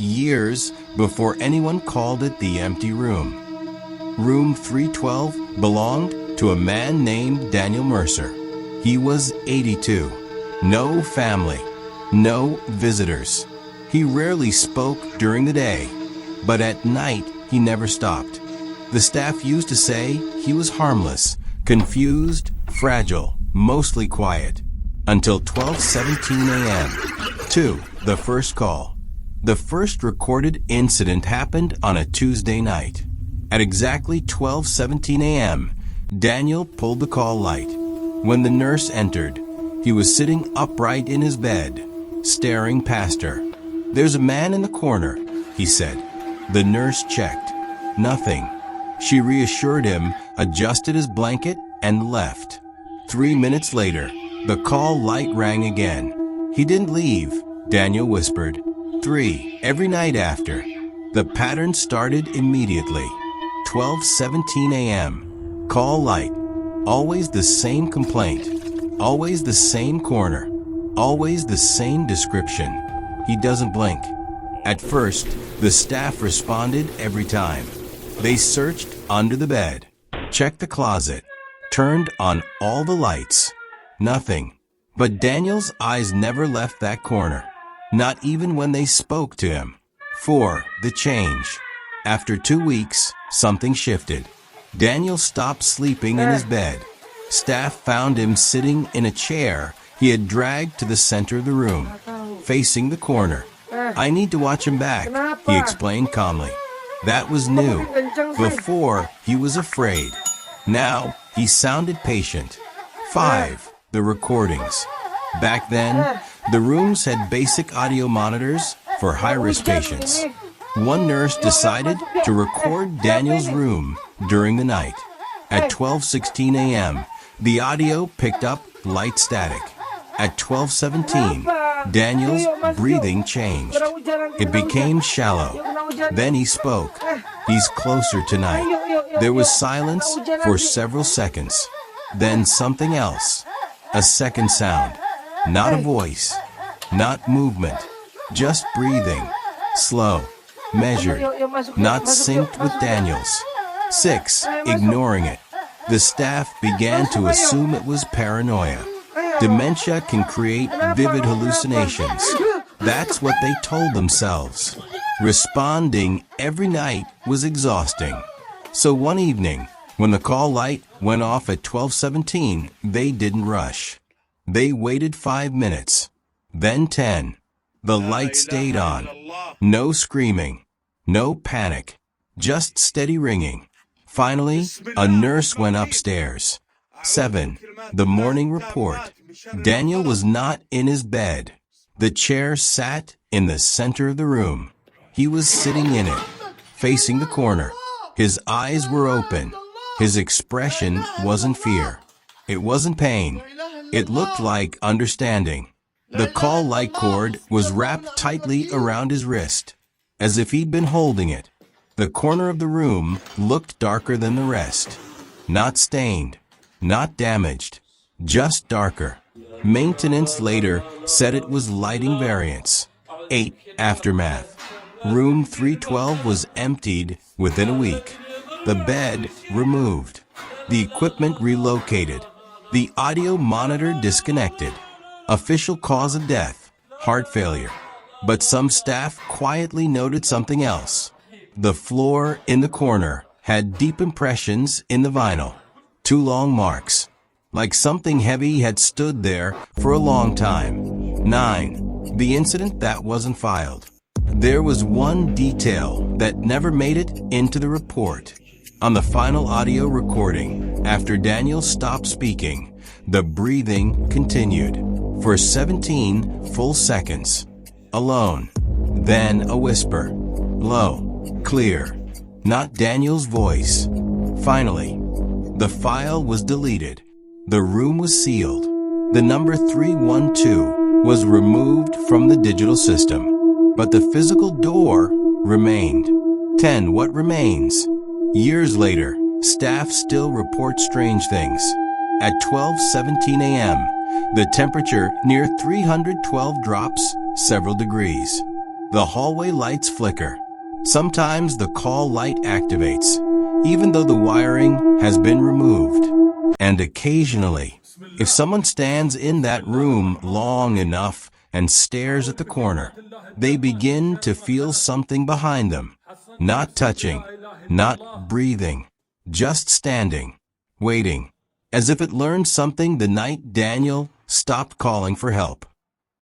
years before anyone called it the empty room. Room 312 belonged to a man named Daniel Mercer. He was 82. No family, no visitors. He rarely spoke during the day, but at night he never stopped. The staff used to say he was harmless, confused, fragile, mostly quiet, until 12:17 a.m. 2. The first call. The first recorded incident happened on a Tuesday night. At exactly 12:17 a.m., Daniel pulled the call light. When the nurse entered, he was sitting upright in his bed, staring past her. "There's a man in the corner," he said. The nurse checked. Nothing. She reassured him, adjusted his blanket, and left. 3 minutes later, the call light rang again. "He didn't leave," Daniel whispered. 3. Every night after. The pattern started immediately. 12:17 a.m. Call light. Always the same complaint. Always the same corner. Always the same description. "He doesn't blink." At first, the staff responded every time. They searched under the bed, checked the closet, turned on all the lights. Nothing. But Daniel's eyes never left that corner, not even when they spoke to him. 4. The change. After 2 weeks, something shifted. Daniel stopped sleeping in his bed. Staff found him sitting in a chair he had dragged to the center of the room, facing the corner. "I need to watch him back," he explained calmly. That was new. Before, he was afraid. Now, he sounded patient. 5. The recordings. Back then, the rooms had basic audio monitors for high-risk patients. One nurse decided to record Daniel's room during the night. At 12:16 a.m., the audio picked up light static. At 12:17, Daniel's breathing changed. It became shallow. Then he spoke. "He's closer tonight." There was silence for several seconds. Then something else. A second sound. Not a voice. Not movement. Just breathing. Slow. Measured. Not synced with Daniel's. 6. Ignoring it. The staff began to assume it was paranoia. Dementia can create vivid hallucinations. That's what they told themselves. Responding every night was exhausting. So one evening, when the call light went off at 12:17, they didn't rush. They waited 5 minutes, then 10. The light stayed on. No screaming, no panic, just steady ringing. Finally, a nurse went upstairs. 7. The morning report. Daniel was not in his bed. The chair sat in the center of the room. He was sitting in it, facing the corner. His eyes were open. His expression wasn't fear. It wasn't pain. It looked like understanding. The call light cord was wrapped tightly around his wrist, as if he'd been holding it. The corner of the room looked darker than the rest. Not stained, not damaged, just darker. Maintenance later said it was lighting variance. 8. Aftermath. Room 312 was emptied within a week. The bed removed. The equipment relocated. The audio monitor disconnected. Official cause of death, heart failure. But some staff quietly noted something else. The floor in the corner had deep impressions in the vinyl. 2 long marks, like something heavy had stood there for a long time. 9. The incident that wasn't filed. There was one detail that never made it into the report. On the final audio recording, after Daniel stopped speaking, the breathing continued for 17 full seconds. Alone. Then a whisper. Low. Clear. Not Daniel's voice. Finally, the file was deleted. The room was sealed. The number 312 was removed from the digital system, but the physical door remained. 10. What remains? Years later, staff still report strange things. At 12:17 a.m., the temperature near 312 drops several degrees. The hallway lights flicker. Sometimes the call light activates, even though the wiring has been removed. And occasionally, if someone stands in that room long enough and stares at the corner, they begin to feel something behind them. Not touching, not breathing, just standing, waiting, as if it learned something the night Daniel stopped calling for help.